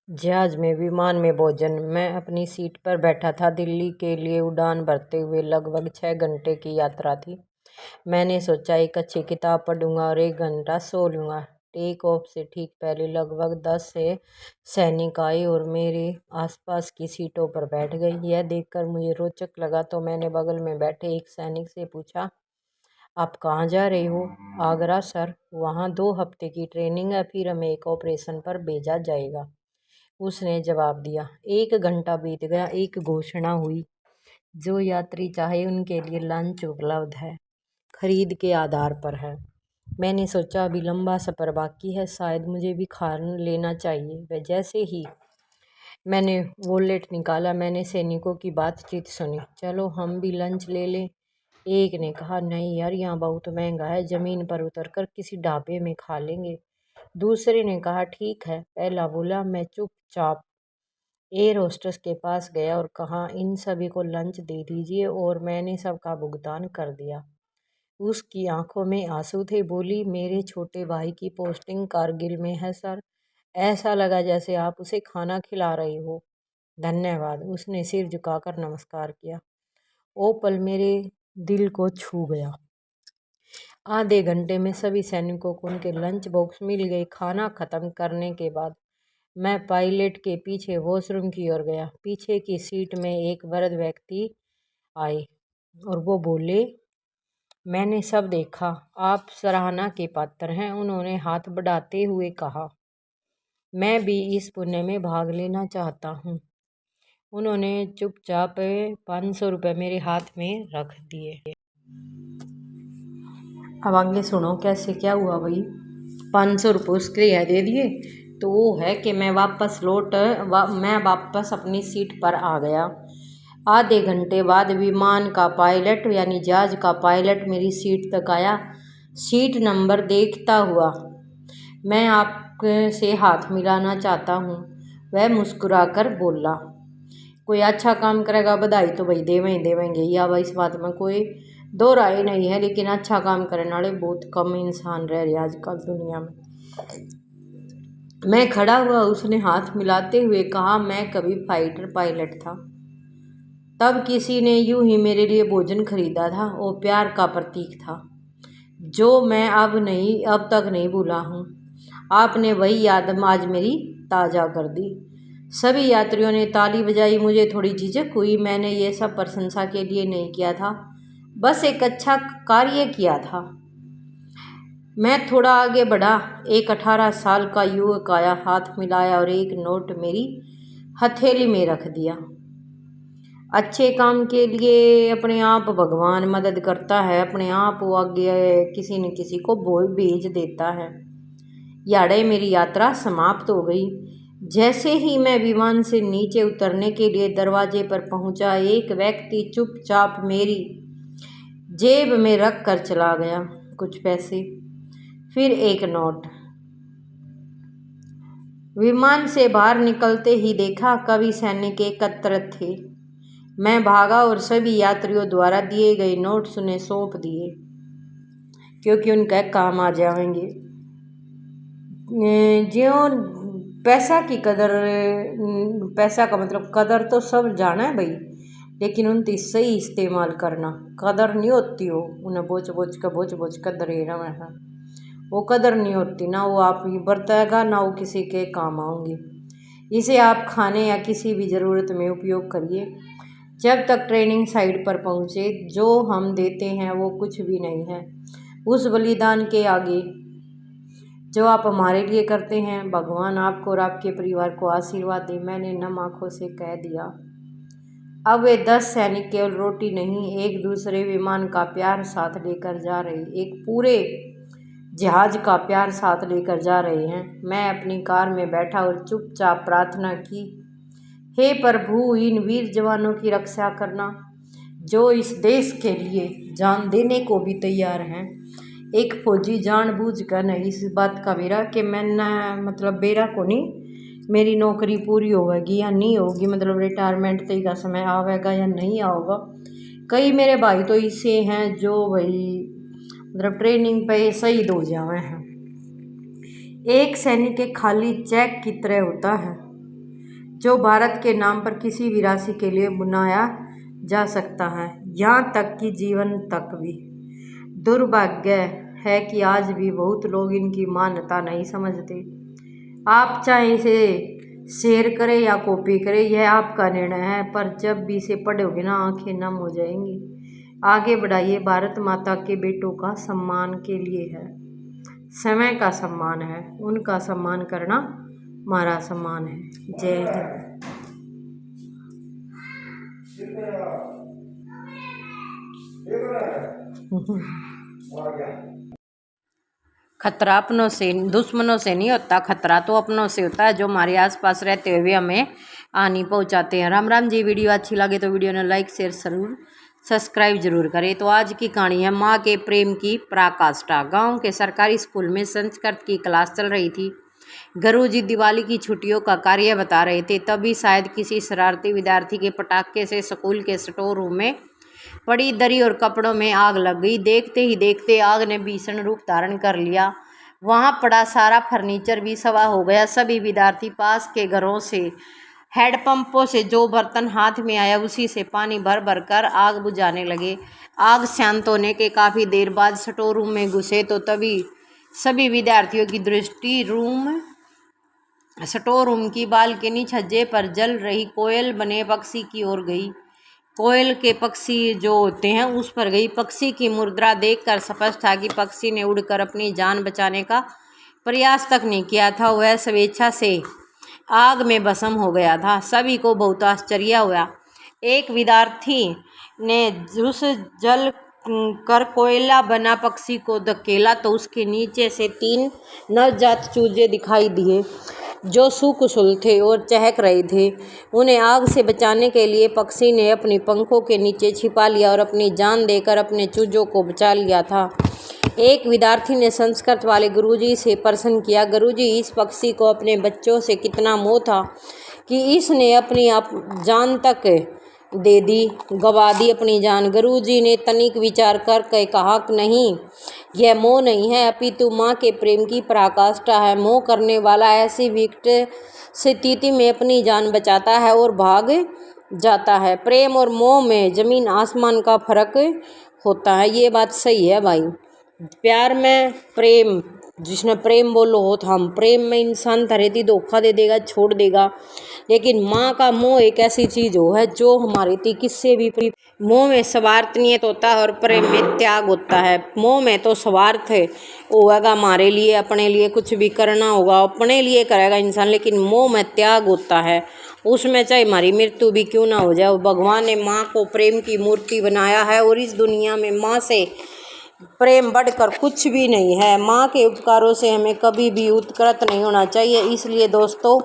जहाज में, विमान में भोजन। मैं अपनी सीट पर बैठा था। दिल्ली के लिए उड़ान भरते हुए लगभग 6 घंटे की यात्रा थी। मैंने सोचा एक अच्छी किताब पढ़ूंगा और 1 घंटा सो लूंगा। टेक ऑफ से ठीक पहले लगभग 10 से सैनिक आए और मेरे आसपास की सीटों पर बैठ गए। यह देखकर मुझे रोचक लगा तो मैंने बगल में बैठे एक सैनिक से पूछा, आप कहाँ जा रहे हो? आगरा सर। वहाँ 2 हफ्ते की ट्रेनिंग है, फिर हमें एक ऑपरेशन पर भेजा जाएगा, उसने जवाब दिया। 1 घंटा बीत गया। एक घोषणा हुई, जो यात्री चाहे उनके लिए लंच उपलब्ध है, खरीद के आधार पर है। मैंने सोचा अभी लंबा सफ़र बाकी है, शायद मुझे भी खा लेना चाहिए। वह जैसे ही मैंने वॉलेट निकाला, मैंने सैनिकों की बातचीत सुनी। चलो हम भी लंच ले लें, एक ने कहा। नहीं यार, यहाँ बहुत महंगा है, ज़मीन पर उतरकर किसी ढाबे में खा लेंगे, दूसरे ने कहा। ठीक है, पहला बोला। मैं चुपचाप एयर होस्टेस के पास गया और कहा, इन सभी को लंच दे दीजिए, और मैंने सबका भुगतान कर दिया। उसकी आंखों में आंसू थे। बोली, मेरे छोटे भाई की पोस्टिंग कारगिल में है सर। ऐसा लगा जैसे आप उसे खाना खिला रहे हो। धन्यवाद, उसने सिर झुकाकर नमस्कार किया। ओ पल मेरे दिल को छू गया। आधे घंटे में सभी सैनिकों को उनके लंच बॉक्स मिल गए। खाना खत्म करने के बाद मैं पायलट के पीछे वॉशरूम की ओर गया। पीछे की सीट में एक वृद्ध व्यक्ति आए और वो बोले, मैंने सब देखा, आप सराहना के पात्र हैं। उन्होंने हाथ बढ़ाते हुए कहा, मैं भी इस पुण्य में भाग लेना चाहता हूँ। उन्होंने चुपचाप 500 रुपये मेरे हाथ में रख दिए। अब आगे सुनो कैसे क्या हुआ भाई। 500 रुपये उसके लिए दे दिए तो वो है कि मैं वापस अपनी सीट पर आ गया। आधे घंटे बाद विमान का पायलट यानी जहाज का पायलट मेरी सीट तक आया। सीट नंबर देखता हुआ, मैं आपसे हाथ मिलाना चाहता हूँ, वह मुस्कुराकर बोला। कोई अच्छा काम करेगा बधाई तो भाई देवेंगे, या भाई इस बात में कोई दो राय नहीं है, लेकिन अच्छा काम करने वाले बहुत कम इंसान रह रहे आजकल दुनिया में। मैं खड़ा हुआ, उसने हाथ मिलाते हुए कहा, मैं कभी फाइटर पायलट था, तब किसी ने यूं ही मेरे लिए भोजन खरीदा था। वो प्यार का प्रतीक था जो मैं अब तक नहीं भूला हूँ। आपने वही याद आज मेरी ताज़ा कर दी। सभी यात्रियों ने ताली बजाई। मुझे थोड़ी झिझक हुई। मैंने ये सब प्रशंसा के लिए नहीं किया था, बस एक अच्छा कार्य किया था। मैं थोड़ा आगे बढ़ा। एक 18 साल का युवक आया, हाथ मिलाया और एक नोट मेरी हथेली में रख दिया। अच्छे काम के लिए अपने आप भगवान मदद करता है, अपने आप वो आगे किसी न किसी को भेज देता है। यारे मेरी यात्रा समाप्त हो गई। जैसे ही मैं विमान से नीचे उतरने के लिए दरवाजे पर पहुंचा, एक व्यक्ति चुपचाप मेरी जेब में रख कर चला गया। कुछ पैसे, फिर एक नोट। विमान से बाहर निकलते ही देखा कवि सैनिक एकत्रित थे। मैं भागा और सभी यात्रियों द्वारा दिए गए नोट्स उन्हें सौंप दिए, क्योंकि उनका काम आ जाएंगे। ज्यों पैसा की कदर, पैसा का मतलब कदर तो सब जाना है भाई, लेकिन उनकी सही इस्तेमाल करना। कदर नहीं होती हो उन्हें बोझ कदर ही रहा है, वो कदर नहीं होती ना, वो आप ही बरतेगा ना वो किसी के काम आऊँगी। इसे आप खाने या किसी भी ज़रूरत में उपयोग करिए। जब तक ट्रेनिंग साइट पर पहुँचे, जो हम देते हैं वो कुछ भी नहीं है उस बलिदान के आगे जो आप हमारे लिए करते हैं। भगवान आपको और आपके परिवार को आशीर्वाद दे, मैंने नम आँखों से कह दिया। अब वे 10 सैनिक केवल रोटी नहीं, एक दूसरे विमान का प्यार साथ लेकर जा रहे, एक पूरे जहाज का प्यार साथ लेकर जा रहे हैं। मैं अपनी कार में बैठा और चुपचाप प्रार्थना की, हे प्रभु, इन वीर जवानों की रक्षा करना जो इस देश के लिए जान देने को भी तैयार हैं। एक फौजी जानबूझ कर नहीं इस बात का बेरा कि मैं मतलब बेरा को नहीं, मेरी नौकरी पूरी होगी या नहीं होगी, मतलब रिटायरमेंट तय का समय आवेगा या नहीं आएगा। कई मेरे भाई तो इससे हैं जो भाई मतलब ट्रेनिंग पे शहीद हो जावे हैं। एक सैनिक एक खाली चेक की तरह होता है। जो भारत के नाम पर किसी भी राशि के लिए बुनाया जा सकता है, यहाँ तक कि जीवन तक भी। दुर्भाग्य है कि आज भी बहुत लोग इनकी मान्यता नहीं समझते। आप चाहे इसे शेयर करें या कॉपी करें, यह आपका निर्णय है, पर जब भी इसे पढ़ोगे ना, आंखें नम हो जाएंगी। आगे बढ़ाइए। भारत माता के बेटों का सम्मान के लिए है, समय का सम्मान है, उनका सम्मान करना हमारा सम्मान है। जय हिंद। खतरा अपनों से, दुश्मनों से नहीं होता, खतरा तो अपनों से होता है, जो हमारे आसपास रहते हुए हमें हानि पहुंचाते हैं। राम राम जी। वीडियो अच्छी लगे तो वीडियो ने लाइक शेयर जरूर सब्सक्राइब जरूर करें। तो आज की कहानी है माँ के प्रेम की पराकाष्ठा। गांव के सरकारी स्कूल में संस्कृत की क्लास चल रही थी। गुरुजी दिवाली की छुट्टियों का कार्य बता रहे थे। तभी शायद किसी शरारती विद्यार्थी के पटाखे से स्कूल के स्टोर रूम में पड़ी दरी और कपड़ों में आग लग गई। देखते ही देखते आग ने भीषण रूप धारण कर लिया। वहां पड़ा सारा फर्नीचर भी सवा हो गया। सभी विद्यार्थी पास के घरों से हैंडपंपों से जो बर्तन हाथ में आया उसी से पानी भर भर कर आग बुझाने लगे। आग शांत होने के काफ़ी देर बाद स्टोर रूम में घुसे तो तभी सभी विद्यार्थियों की दृष्टि स्टोर रूम की बालकनी छज्जे पर जल रही कोयल बने पक्षी की ओर गई। कोयल के पक्षी जो होते हैं उस पर गई। पक्षी की मुद्रा देखकर स्पष्ट था कि पक्षी ने उड़कर अपनी जान बचाने का प्रयास तक नहीं किया था, वह स्वेच्छा से आग में भस्म हो गया था। सभी को बहुत आश्चर्य हुआ। एक विद्यार्थी ने उस जल कर कोयला बना पक्षी को धकेला तो उसके नीचे से 3 नवजात चूजे दिखाई दिए, जो सुकुशल थे और चहक रहे थे। उन्हें आग से बचाने के लिए पक्षी ने अपनी पंखों के नीचे छिपा लिया और अपनी जान देकर अपने चूजों को बचा लिया था। एक विद्यार्थी ने संस्कृत वाले गुरुजी से प्रश्न किया, गुरुजी, इस पक्षी को अपने बच्चों से कितना मोह था कि इसने अपनी जान तक दे दी, गवा दी अपनी जान। गुरुजी ने तनिक विचार करके कहा, नहीं, यह मोह नहीं है, अपितु माँ के प्रेम की पराकाष्ठा है। मोह करने वाला ऐसी विकट स्थिति में अपनी जान बचाता है और भाग जाता है। प्रेम और मोह में जमीन आसमान का फर्क होता है। ये बात सही है भाई। प्यार में प्रेम, जिसने प्रेम बोलो हो तो हम प्रेम में इंसान धरेती धोखा दे देगा, छोड़ देगा। लेकिन माँ का मोह एक ऐसी चीज़ हो है जो हमारी थी किससे भी। मोह में स्वार्थ नियत होता है और प्रेम में त्याग होता है। मोह में तो स्वार्थ होगा, हमारे लिए अपने लिए कुछ भी करना होगा, अपने लिए करेगा इंसान। लेकिन मोह में त्याग होता है, उसमें चाहे हमारी मृत्यु भी क्यों ना हो जाए। भगवान ने माँ को प्रेम की मूर्ति बनाया है और इस दुनिया में माँ से प्रेम बढ़कर कुछ भी नहीं है। माँ के उपकारों से हमें कभी भी उत्कृत नहीं होना चाहिए। इसलिए दोस्तों,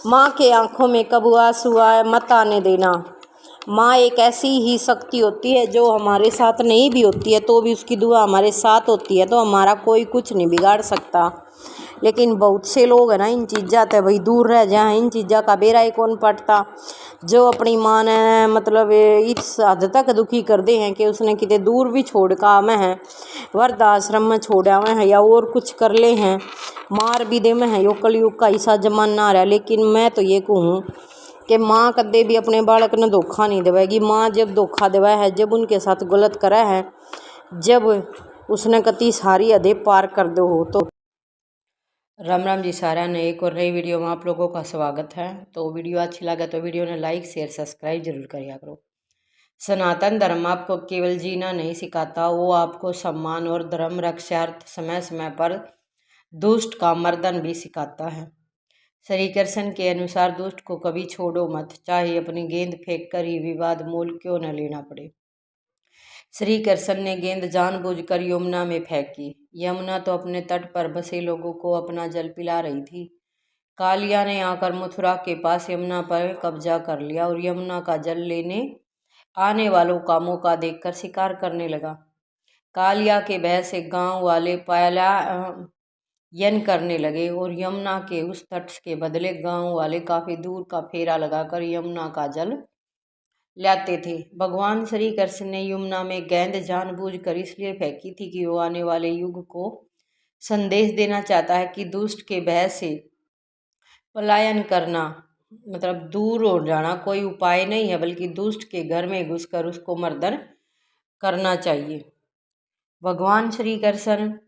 माँ के आंखों में कभी आंसू मत आने देना। माँ एक ऐसी ही शक्ति होती है जो हमारे साथ नहीं भी होती है तो भी उसकी दुआ हमारे साथ होती है, तो हमारा कोई कुछ नहीं बिगाड़ सकता। लेकिन बहुत से लोग हैं ना, इन चीज़ा तो भाई दूर रह जाए, इन चीज़ा का बेरा ही कौन पड़ता। जो अपनी माँ ने मतलब इस हद तक दुखी कर दे हैं कि उसने कितने दूर भी छोड़ का आवे हैं, वृद्धाश्रम में छोड़ आवे हैं या और कुछ कर ले हैं, मार भी दे में है। यो कलयुग का ऐसा जमाना आ रहा है। लेकिन मैं तो ये कहूँ कि माँ कदे भी अपने बालक ने धोखा नहीं देवेगी। माँ जब धोखा देवा है, जब उनके साथ गलत करा है, जब उसने कति सारी हदें पार कर दो हो। तो राम राम जी सारा ने एक और नई वीडियो में आप लोगों का स्वागत है। तो वीडियो अच्छी लगे तो वीडियो ने लाइक शेयर सब्सक्राइब जरूर करिए करो। सनातन धर्म आपको केवल जीना नहीं सिखाता, वो आपको सम्मान और धर्म रक्षार्थ समय समय पर दुष्ट का मर्दन भी सिखाता है। श्री कृष्ण के अनुसार दुष्ट को कभी छोड़ो मत, चाहे अपनी गेंद फेंक कर ही विवाद मूल क्यों न लेना पड़े। श्री कृष्ण ने गेंद जानबूझकर यमुना में फेंकी। यमुना तो अपने तट पर बसे लोगों को अपना जल पिला रही थी। कालिया ने आकर मथुरा के पास यमुना पर कब्जा कर लिया और यमुना का जल लेने आने वालों का मौका देखकर शिकार करने लगा। कालिया के भय से गांव वाले पलायन करने लगे और यमुना के उस तट के बदले गांव वाले काफी दूर का फेरा लगाकर यमुना का जल लाते थे। भगवान श्री कृष्ण ने यमुना में गेंद जानबूझकर इसलिए फेंकी थी कि वो आने वाले युग को संदेश देना चाहता है कि दुष्ट के भय से पलायन करना मतलब दूर हो जाना कोई उपाय नहीं है, बल्कि दुष्ट के घर में घुसकर उसको मर्दन करना चाहिए। भगवान श्री कृष्ण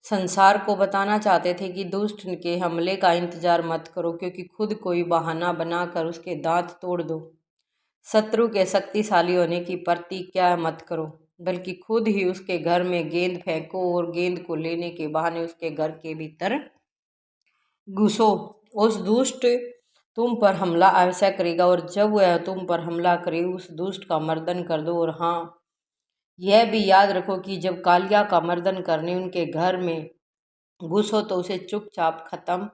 संसार को बताना चाहते थे कि दुष्ट के हमले का इंतजार मत करो, क्योंकि खुद कोई बहाना बनाकर उसके दांत तोड़ दो। शत्रु के शक्तिशाली होने की प्रतिज्ञा मत करो, बल्कि खुद ही उसके घर में गेंद फेंको और गेंद को लेने के बहाने उसके घर के भीतर घुसो। उस दुष्ट तुम पर हमला अवश्य करेगा, और जब वह तुम पर हमला करे उस दुष्ट का मर्दन कर दो। और हाँ, यह भी याद रखो कि जब कालिया का मर्दन करने उनके घर में घुसो तो उसे चुपचाप खत्म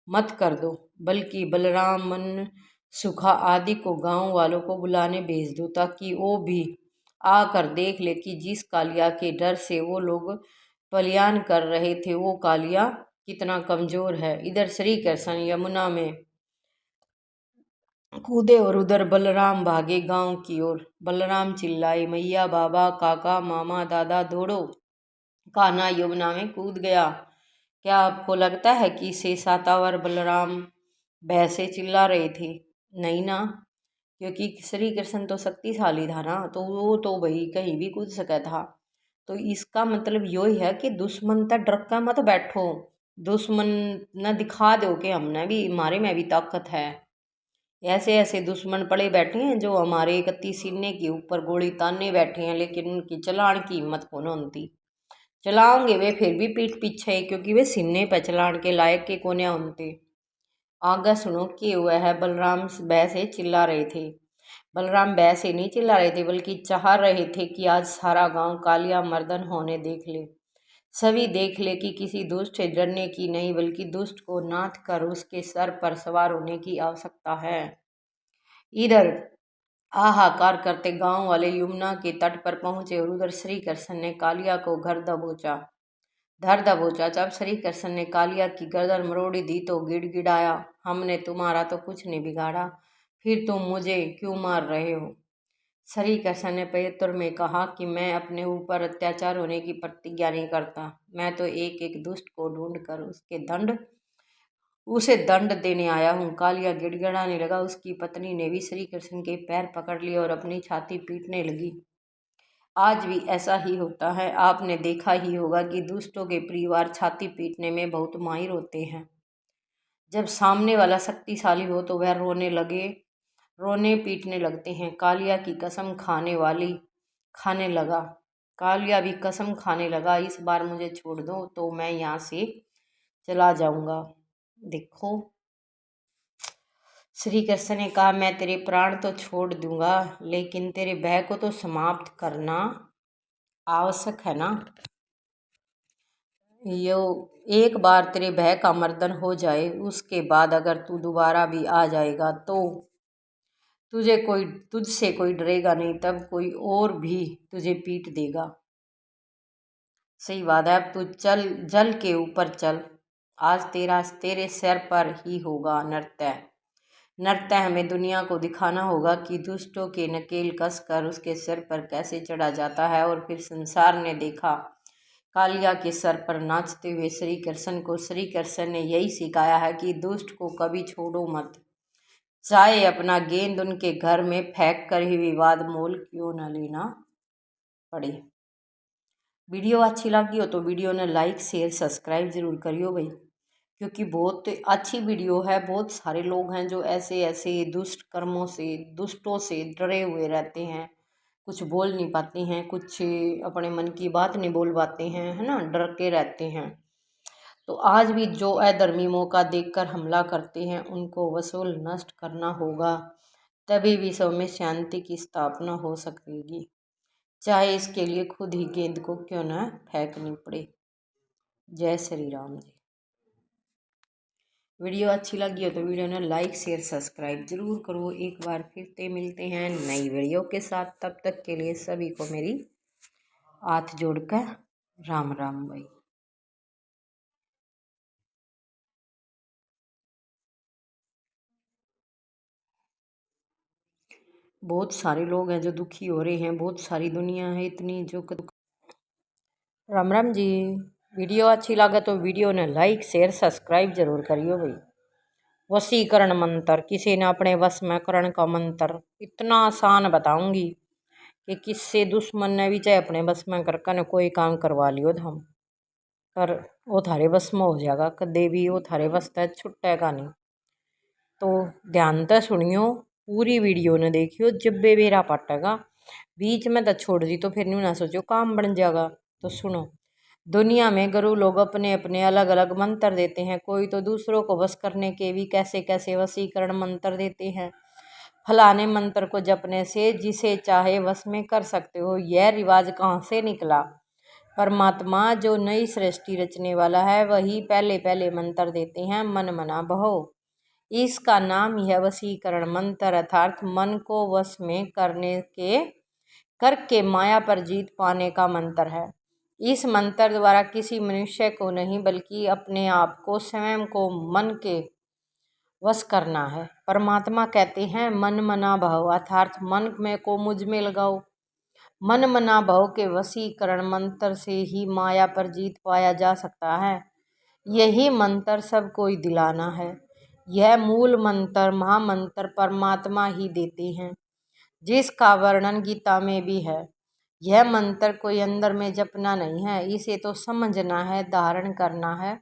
मत कर दो, बल्कि बलराम, मन, सुखा आदि को गांव वालों को बुलाने भेज दो, ताकि वो भी आकर देख ले कि जिस कालिया के डर से वो लोग पलायन कर रहे थे वो कालिया कितना कमजोर है। इधर श्री कृष्ण यमुना में कूदे और उधर बलराम भागे गांव की ओर। बलराम चिल्लाए, मैया, बाबा, काका, मामा, दादा, दौड़ो। कान्हा यमुना में कूद गया। क्या आपको लगता है कि शेषातावर बलराम भय से चिल्ला रहे थे? नहीं ना, क्योंकि श्री कृष्ण तो शक्तिशाली था ना, तो वो तो भाई कहीं भी कूद सका था। तो इसका मतलब यो ही है कि दुश्मन तक डर कर मत बैठो। दुश्मन न दिखा दो कि हमने भी, हमारे में भी ताकत है। ऐसे ऐसे दुश्मन पड़े बैठे हैं जो हमारे 31 सीने के ऊपर गोली तानने बैठे हैं, लेकिन उनकी चलान की हिम्मत कौन होती। चलाओगे वे फिर भी पीठ पीछे, क्योंकि वे सीने पर चलान के लायक के कोने होते। आगे सुनो कि वह है बलराम भय से चिल्ला रहे थे। बलराम भय से नहीं चिल्ला रहे थे, बल्कि चाह रहे थे कि आज सारा गांव कालिया मर्दन होने देख ले। सभी देख ले कि किसी दुष्ट से डरने की नहीं, बल्कि दुष्ट को नाथ कर उसके सर पर सवार होने की आवश्यकता है। इधर हाहाकार करते गांव वाले यमुना के तट पर पहुंचे, और उधर श्री कृष्ण ने कालिया को धर दबोचा। जब श्री कृष्ण ने कालिया की गर्दन मरोड़ी दी तो गिड़गिड़ाया, हमने तुम्हारा तो कुछ नहीं बिगाड़ा, फिर तुम मुझे क्यों मार रहे हो? श्री कृष्ण ने प्रत्युत्तर में कहा कि मैं अपने ऊपर अत्याचार होने की प्रतिज्ञा नहीं करता। मैं तो एक एक दुष्ट को ढूंढ कर उसे दंड देने आया हूँ। कालिया गिड़गिड़ाने लगा। उसकी पत्नी ने भी श्री कृष्ण के पैर पकड़ लिए और अपनी छाती पीटने लगी। आज भी ऐसा ही होता है। आपने देखा ही होगा कि दुष्टों के परिवार छाती पीटने में बहुत माहिर होते हैं। जब सामने वाला शक्तिशाली हो तो वह रोने पीटने लगते हैं। कालिया की कसम खाने लगा। कालिया भी कसम खाने लगा, इस बार मुझे छोड़ दो तो मैं यहाँ से चला जाऊंगा। देखो, श्री कृष्ण ने कहा, मैं तेरे प्राण तो छोड़ दूंगा, लेकिन तेरे भय को तो समाप्त करना आवश्यक है ना। यो एक बार तेरे भय का मर्दन हो जाए, उसके बाद अगर तू दोबारा भी आ जाएगा तो तुझसे कोई डरेगा नहीं। तब कोई और भी तुझे पीट देगा। सही बात है। अब तू चल, जल के ऊपर चल। आज तेरे सिर पर ही होगा नृत्य हमें दुनिया को दिखाना होगा कि दुष्टों के नकेल कसकर उसके सिर पर कैसे चढ़ा जाता है। और फिर संसार ने देखा कालिया के सर पर नाचते हुए श्री कृष्ण को। श्री कृष्ण ने यही सिखाया है कि दुष्ट को कभी छोड़ो मत, चाहे अपना गेंद उनके घर में फेंक कर ही विवाद मोल क्यों न लेना पड़े। वीडियो अच्छी लगी हो तो वीडियो ने लाइक शेयर सब्सक्राइब जरूर करियो भाई, क्योंकि बहुत अच्छी वीडियो है। बहुत सारे लोग हैं जो ऐसे ऐसे दुष्ट कर्मों से, दुष्टों से डरे हुए रहते हैं, कुछ बोल नहीं पाते हैं, कुछ अपने मन की बात नहीं बोल पाते हैं, है ना, डर के रहते हैं। तो आज भी जो अधर्मी मौका देखकर हमला करते हैं उनको वसूल नष्ट करना होगा, तभी विश्व में शांति की स्थापना हो सकेगी, चाहे इसके लिए खुद ही गेंद को क्यों न फेंकनी पड़े। जय श्री राम जी। वीडियो अच्छी लगी हो तो वीडियो ने लाइक शेयर सब्सक्राइब जरूर करो। एक बार फिर से मिलते हैं नई वीडियो के साथ। तब तक के लिए सभी को मेरी हाथ जोड़कर राम राम भाई। बहुत सारे लोग हैं जो दुखी हो रहे हैं, बहुत सारी दुनिया है इतनी जो राम राम जी। वीडियो अच्छी लगे तो वीडियो ने लाइक शेयर सब्सक्राइब जरूर करियो भाई। वशीकरण मंत्र, किसी ने अपने वश में करण का मंत्र इतना आसान बताऊंगी कि किससे दुश्मन ने भी चाहे अपने बस में करके न कोई काम करवा लियो हम, पर वो थारे बस में हो जाएगा, कदे भी वो थारे बस तक छुटेगा नहीं। तो ध्यान से सुनियो, पूरी वीडियो ने देखियो, जब बे बेरा पाटेगा बीच में तो छोड़ दी तो फिर नहीं ना सोचो काम बन जाएगा। तो सुनो, दुनिया में गुरु लोग अपने अपने अलग अलग मंत्र देते हैं। कोई तो दूसरों को वश करने के भी कैसे कैसे वशीकरण मंत्र देते हैं। फलाने मंत्र को जपने से जिसे चाहे वश में कर सकते हो। यह रिवाज कहाँ से निकला? परमात्मा जो नई सृष्टि रचने वाला है वही पहले पहले मंत्र देते हैं, मन मना भव। इसका नाम यह वशीकरण मंत्र अर्थात मन को वश में करके माया पर जीत पाने का मंत्र है। इस मंत्र द्वारा किसी मनुष्य को नहीं बल्कि अपने आप को, स्वयं को मन के वश करना है। परमात्मा कहते हैं मन मना भव अर्थात मन में को मुझ में लगाओ। मन मना भव के वशीकरण मंत्र से ही माया पर जीत पाया जा सकता है। यही मंत्र सब कोई दिलाना है। यह मूल मंत्र महामंत्र परमात्मा ही देते हैं, जिसका वर्णन गीता में भी है। यह मंत्र कोई अंदर में जपना नहीं है, इसे तो समझना है, धारण करना है,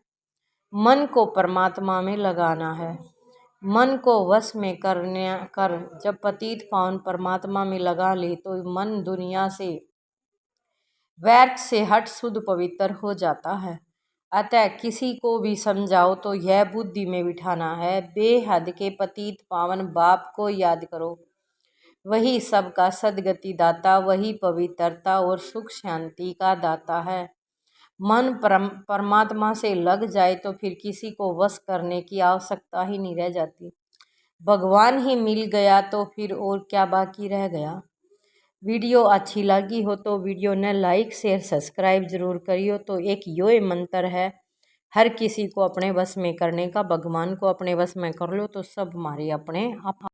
मन को परमात्मा में लगाना है। मन को वश में कर जब पतित पावन परमात्मा में लगा ले तो मन दुनिया से व्यर्थ से हट शुद्ध पवित्र हो जाता है। अतः किसी को भी समझाओ तो यह बुद्धि में बिठाना है, बेहद के पतित पावन बाप को याद करो। वही सबका सदगति दाता, वही पवित्रता और सुख शांति का दाता है। मन परमात्मा से लग जाए तो फिर किसी को वश करने की आवश्यकता ही नहीं रह जाती। भगवान ही मिल गया तो फिर और क्या बाकी रह गया। वीडियो अच्छी लगी हो तो वीडियो ने लाइक शेयर सब्सक्राइब जरूर करियो। तो एक यो मंत्र है, हर किसी को अपने वश में करने का। भगवान को अपने वश में कर लो तो सब हमारे अपने आप